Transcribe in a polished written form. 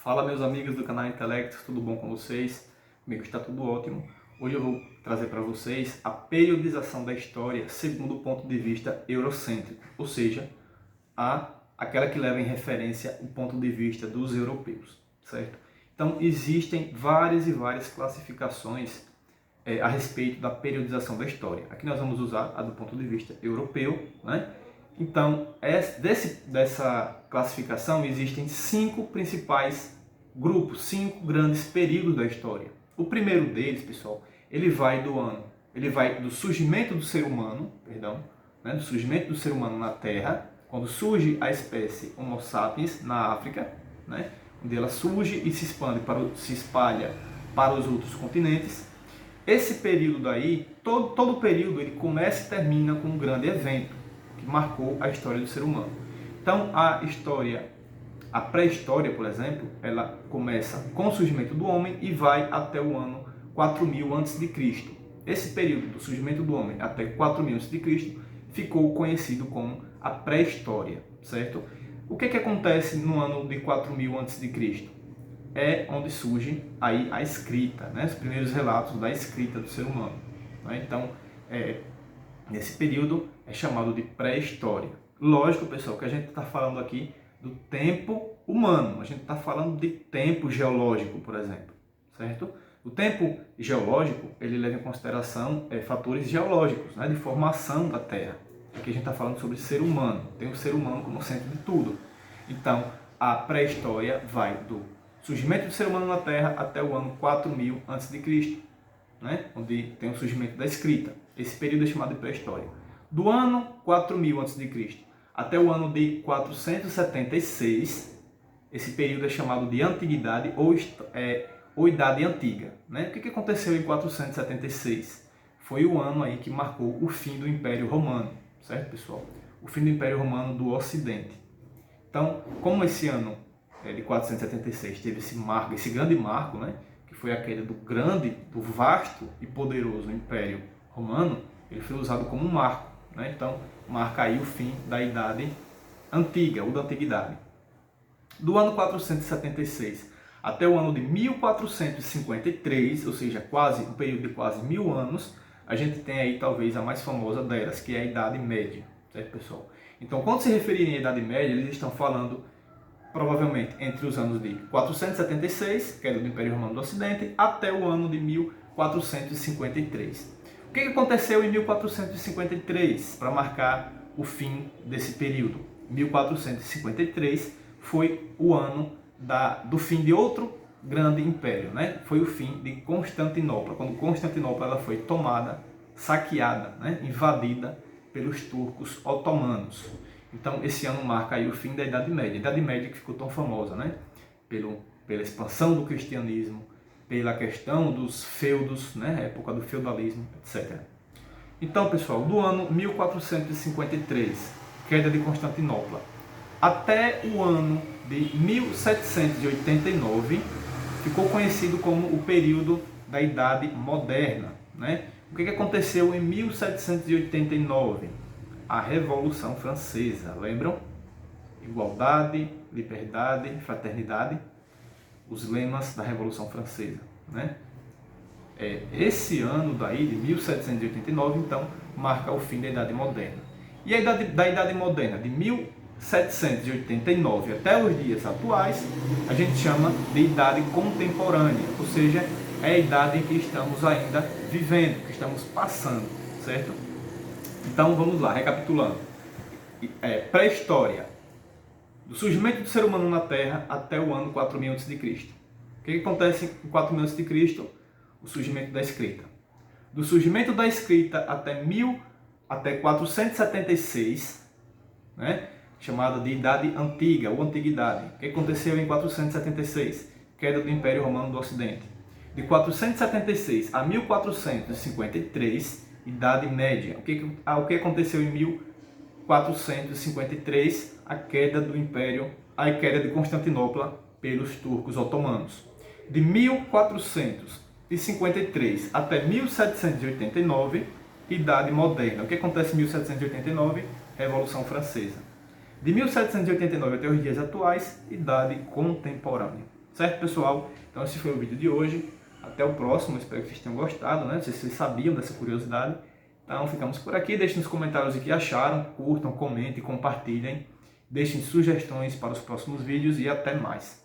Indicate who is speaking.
Speaker 1: Fala, meus amigos do canal Intelectos, tudo bom com vocês? Comigo está tudo ótimo. Hoje eu vou trazer para vocês a periodização da história segundo o ponto de vista eurocêntrico, ou seja, aquela que leva em referência o ponto de vista dos europeus, certo? Então, existem várias e várias classificações a respeito da periodização da história. Aqui nós vamos usar a do ponto de vista europeu, né? Então, dessa classificação existem 5 principais grupos, 5 grandes períodos da história. O primeiro deles, pessoal, ele vai do surgimento do ser humano, né, do surgimento do ser humano na Terra, quando surge a espécie Homo sapiens na África, né, onde ela surge e se espalha para os outros continentes. Esse período daí, todo o período, ele começa e termina com um grande evento que marcou a história do ser humano. Então, a pré-história, por exemplo, ela começa com o surgimento do homem e vai até o ano 4000 a.C. Esse período do surgimento do homem até 4000 a.C. ficou conhecido como a pré-história, certo? O que acontece no ano de 4000 a.C.? É onde surge aí a escrita, né? Os primeiros relatos da escrita do ser humano, né? Então, nesse período é chamado de pré-história. Lógico, pessoal, que a gente está falando aqui do tempo humano, a gente está falando de tempo geológico, por exemplo, certo? O tempo geológico, ele leva em consideração fatores geológicos, né, de formação da Terra. Aqui a gente está falando sobre ser humano, tem o ser humano como centro de tudo. Então, a pré-história vai do surgimento do ser humano na Terra até o ano 4000 a.C., né, onde tem o surgimento da escrita. Esse período é chamado de pré-história. Do ano 4000 a.C. até o ano de 476, esse período é chamado de Antiguidade ou Idade Antiga, né? O que aconteceu em 476? Foi o ano aí que marcou o fim do Império Romano, certo, pessoal? O fim do Império Romano do Ocidente. Então, como esse ano de 476 teve esse grande marco, né? Que foi a queda do vasto e poderoso Império Romano, ele foi usado como um marco, né? Então, marca aí o fim da Idade Antiga, ou da Antiguidade. Do ano 476 até o ano de 1453, ou seja, um período de quase 1000 anos, a gente tem aí talvez a mais famosa delas, que é a Idade Média, certo, pessoal? Então, quando se referirem à Idade Média, eles estão falando provavelmente entre os anos de 476, queda do Império Romano do Ocidente, até o ano de 1453. O que aconteceu em 1453 para marcar o fim desse período? 1453 foi o ano do fim de outro grande império, né? Foi o fim de Constantinopla, quando Constantinopla ela foi tomada, saqueada, né? Invadida pelos turcos otomanos. Então, esse ano marca aí o fim da Idade Média. A Idade Média que ficou tão famosa, né? Pela expansão do cristianismo, pela questão dos feudos, né? Época do feudalismo, etc. Então, pessoal, do ano 1453, queda de Constantinopla, até o ano de 1789, ficou conhecido como o período da Idade Moderna, né? O que aconteceu em 1789? A Revolução Francesa, lembram? Igualdade, liberdade, fraternidade, os lemas da Revolução Francesa, né? Esse ano daí, de 1789, então, marca o fim da Idade Moderna. E a da Idade Moderna, de 1789 até os dias atuais, a gente chama de Idade Contemporânea, ou seja, é a idade em que estamos ainda vivendo, que estamos passando, certo? Então, vamos lá, recapitulando. Pré-história, do surgimento do ser humano na Terra até o ano 4000 a.C. O que acontece em 4000 a.C.? O surgimento da escrita. Do surgimento da escrita até 476, né, chamada de Idade Antiga ou Antiguidade. O que aconteceu em 476? Queda do Império Romano do Ocidente. De 476 a 1453, Idade Média. O que aconteceu em 1453? A queda de Constantinopla pelos turcos otomanos. De 1453 até 1789, Idade Moderna. O que acontece em 1789? Revolução Francesa. De 1789 até os dias atuais, Idade Contemporânea. Certo, pessoal? Então esse foi o vídeo de hoje. Até o próximo, espero que vocês tenham gostado, né? Não sei se vocês sabiam dessa curiosidade. Então ficamos por aqui, deixem nos comentários o que acharam, curtam, comentem, compartilhem, deixem sugestões para os próximos vídeos e até mais.